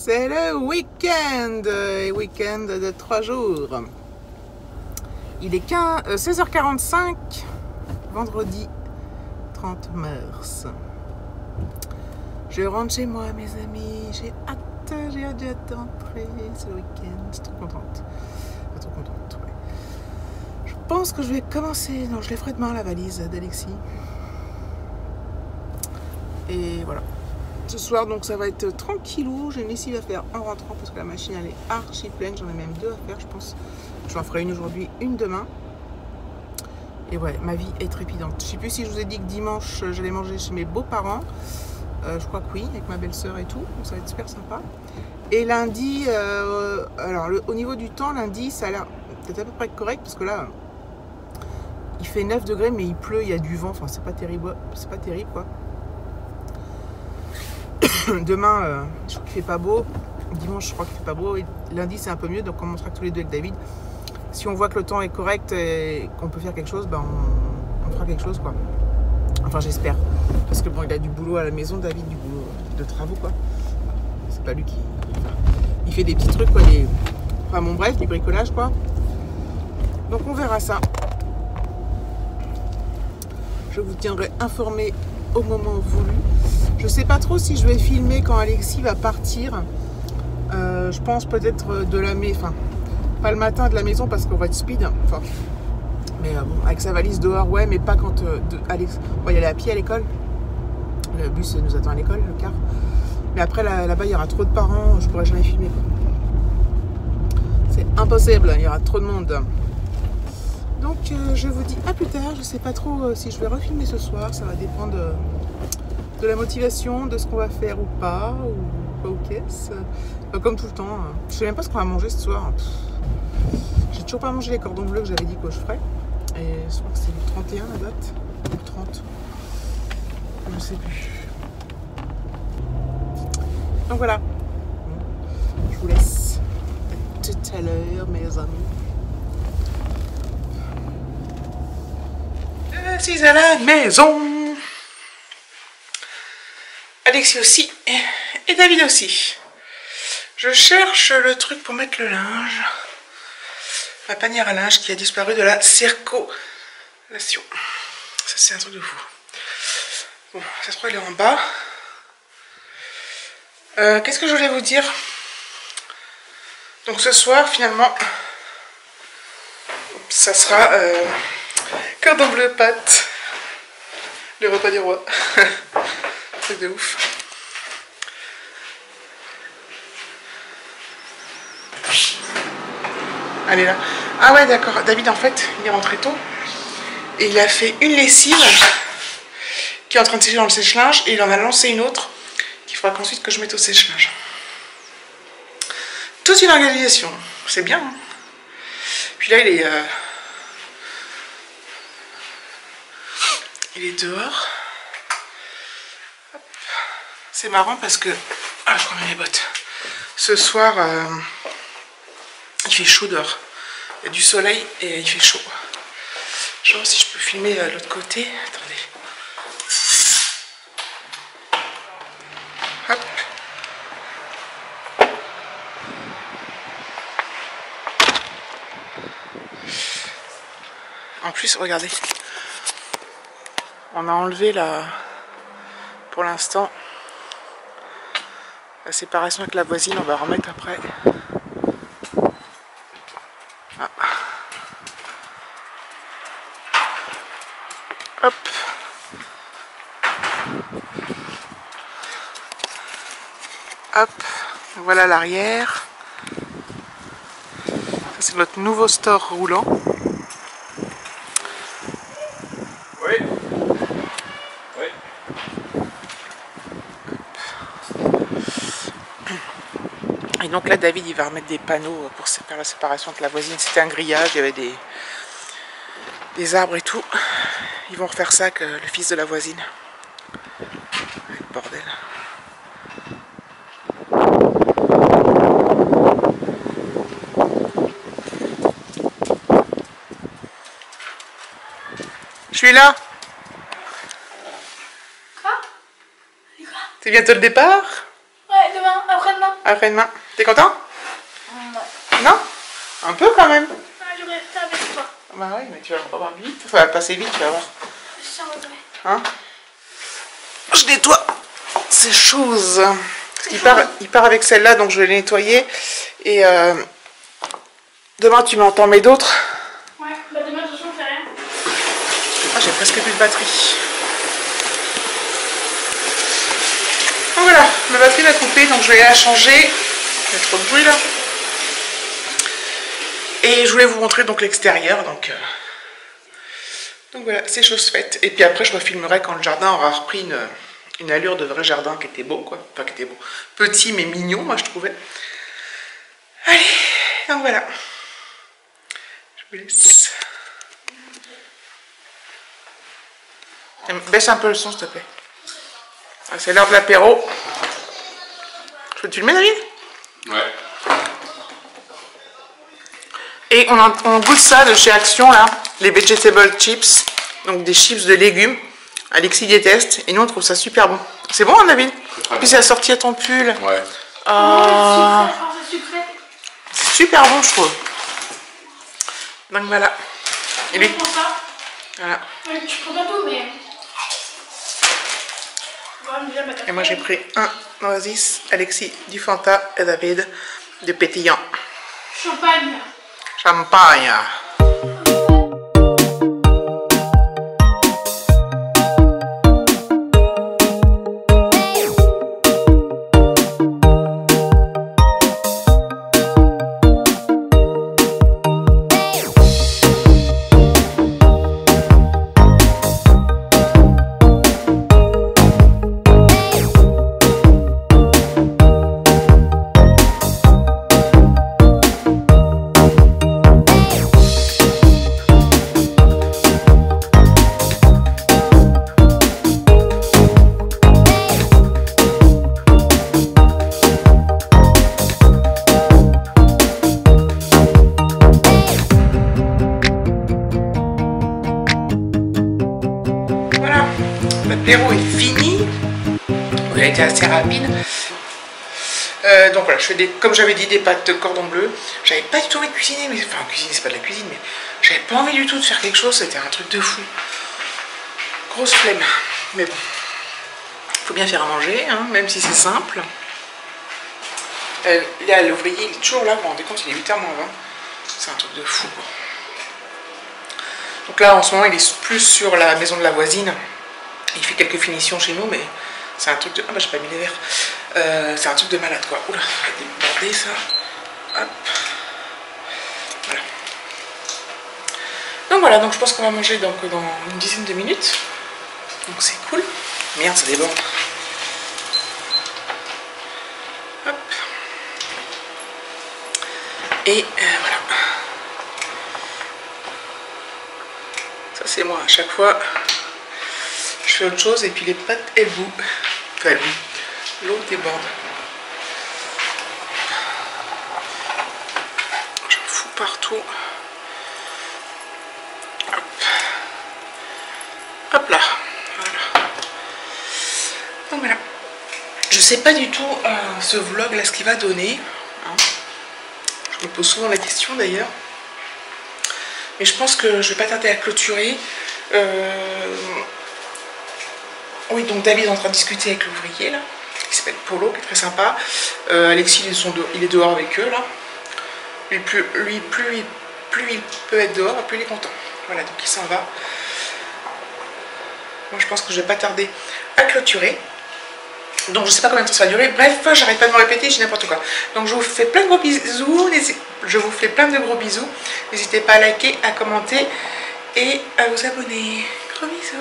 C'est le week-end, week-end de 3 jours. Il est 16h45, vendredi 30 mars. Je rentre chez moi, mes amis. J'ai hâte de rentrer. C'est le week-end. Je suis trop contente. Trop contente, ouais. Je pense que je vais commencer. Non, je les ferai demain, la valise d'Alexis. Et voilà. Ce soir, donc, ça va être tranquillou. J'ai une lessive à faire en rentrant parce que la machine, elle est archi pleine. J'en ai même 2 à faire, je pense. J'en ferai une aujourd'hui, une demain. Et ouais, ma vie est trépidante. Je sais plus si je vous ai dit que dimanche, j'allais manger chez mes beaux-parents. Je crois que oui, avec ma belle-sœur et tout. Donc, ça va être super sympa. Et lundi, alors au niveau du temps, lundi, ça a l'air peut-être à peu près correct parce que là, il fait 9 degrés, mais il pleut, il y a du vent. Enfin, c'est pas terrible, quoi. Demain, je crois qu'il fait pas beau. Dimanche, je crois qu'il fait pas beau. Et lundi, c'est un peu mieux. Donc, on montrera tous les deux avec David. Si on voit que le temps est correct et qu'on peut faire quelque chose, ben on fera quelque chose, quoi. Enfin, j'espère. Parce que bon, il a du boulot à la maison, David, du boulot de travaux, quoi. C'est pas lui qui... Enfin, il fait des petits trucs, quoi. Enfin, bon, bref, du bricolage, quoi. Donc, on verra ça. Je vous tiendrai informé au moment voulu. Je sais pas trop si je vais filmer quand Alexis va partir. Je pense peut-être de la maison, enfin pas le matin de la maison parce qu'on va être speed. Enfin, mais bon, avec sa valise dehors, ouais, mais pas quand Alex. On va y aller à pied à l'école. Le bus nous attend à l'école, le car. Mais après là-bas, il y aura trop de parents, je pourrai jamais filmer. C'est impossible, il y aura trop de monde. Donc je vous dis à plus tard. Je sais pas trop si je vais refilmer ce soir. Ça va dépendre de la motivation, de ce qu'on va faire ou pas, ou pas ou qu'est-ce. Comme tout le temps. Je sais même pas ce qu'on va manger ce soir. J'ai toujours pas mangé les cordons bleus que j'avais dit que je ferais. Et je crois que c'est le 31 la date. Ou le 30. Je sais plus. Donc voilà. Je vous laisse. À tout à l'heure, mes amis. Je suis à la maison. Alexis aussi. Et David aussi. Je cherche le truc pour mettre le linge. Ma panière à linge qui a disparu de la circulation. Ça, c'est un truc de fou. Bon, ça se trouve, elle est en bas. Qu'est-ce que je voulais vous dire? Donc, ce soir, finalement, ça sera cordon bleu pâte. Le repas du roi. Truc de ouf. Elle est là. Ah ouais, d'accord. David, en fait, il est rentré tôt. Et il a fait une lessive qui est en train de sécher dans le sèche-linge. Et il en a lancé une autre qu'il faudra qu'ensuite que je mette au sèche-linge. Toute une organisation. C'est bien. Hein. Puis là, il est dehors. C'est marrant parce que... Ah, je remets mes bottes. Ce soir... il fait chaud dehors. Il y a du soleil et il fait chaud. Je vais voir si je peux filmer l'autre côté. Attendez. Hop. En plus, regardez. On a enlevé la... Pour l'instant, la séparation avec la voisine. On va remettre après. Ah. Hop. Hop. Voilà l'arrière. Ça c'est notre nouveau store roulant. Oui. Oui. Et donc là David il va remettre des panneaux pour faire la séparation avec la voisine. C'était un grillage, il y avait des arbres et tout. Ils vont refaire ça avec le fils de la voisine. Le bordel. Je suis là. Quoi? C'est bientôt le départ? Ouais, demain, après-demain. Après-demain. T'es content? Ouais. Non? Un peu quand même. Ah, j'aurais fait avec toi. Bah oui, mais tu vas pas voir vite. Ça va passer vite, tu vas voir. Sans regret. Hein? Je nettoie ces choses. Il part avec celle-là, donc je vais les nettoyer. Et demain, tu m'entends mes d'autres. Ouais, bah demain, de toute façon, on fait rien. Ah, j'ai presque plus de batterie. Donc voilà, ma batterie va couper, donc je vais la changer. Il y a trop de bruit là. Et je voulais vous montrer donc l'extérieur, donc voilà, c'est chose faite. Et puis après, je refilmerai quand le jardin aura repris une allure de vrai jardin qui était beau, quoi. Enfin, qui était beau. Petit mais mignon, moi je trouvais. Allez, donc voilà. Je vous laisse. Baisse un peu le son, s'il te plaît. Ah, c'est l'heure de l'apéro. Je peux te filmer, David? Ouais. Et on goûte ça de chez Action, là. Les vegetable chips. Donc des chips de légumes. Alexis déteste. Et nous, on trouve ça super bon. C'est bon, hein, David? Très Puis c'est assorti à ton pull. Ouais. Ah, C'est sucré. c'est super bon, je trouve. Donc voilà. Et lui, Je prends ça. voilà. Ouais, tu prends pas tout, mais. Voilà, déjà, ma Et moi, j'ai pris un Oasis, Alexis du Fanta et David du pétillant. Champagne. Champagne. L'apéro est fini. Il a été assez rapide. Donc voilà, je fais comme j'avais dit, des pâtes de cordon bleu. J'avais pas du tout envie de cuisiner, mais enfin cuisiner c'est pas de la cuisine, mais j'avais pas envie du tout de faire quelque chose, c'était un truc de fou. Grosse flemme. Mais bon, faut bien faire à manger, hein, même si c'est simple. Là, l'ouvrier, il est toujours là, vous vous rendez compte, il est 8h moins 20. C'est un truc de fou, quoi. Donc là, en ce moment, il est plus sur la maison de la voisine. Il fait quelques finitions chez nous, mais c'est un truc de... Ah bah j'ai pas mis les verres. C'est un truc de malade, quoi. Oula, ça va déborder, ça. Hop. Voilà. Donc voilà, donc je pense qu'on va manger donc, dans une dizaine de minutes. Donc c'est cool. Merde, ça déborde. Hop. Et voilà. Ça c'est moi, à chaque fois, je fais autre chose et puis les pâtes, elles bouent. Enfin, elles bouent. L'eau déborde. J'en fous partout. Hop. Hop là. Voilà. Donc voilà. Je sais pas du tout ce vlog là ce qu'il va donner. Hein. Je me pose souvent la question d'ailleurs. Mais je pense que je vais pas tarder à clôturer. Oui, donc David est en train de discuter avec l'ouvrier là, qui s'appelle Polo, qui est très sympa. Alexis, il est dehors avec eux là. Plus il peut être dehors, plus il est content. Voilà, donc il s'en va. Moi je pense que je vais pas tarder à clôturer. Donc je sais pas combien de temps ça va durer. Bref, j'arrête pas de me répéter, j'ai n'importe quoi. Donc je vous fais plein de gros bisous. Je vous fais plein de gros bisous. N'hésitez pas à liker, à commenter et à vous abonner. Gros bisous.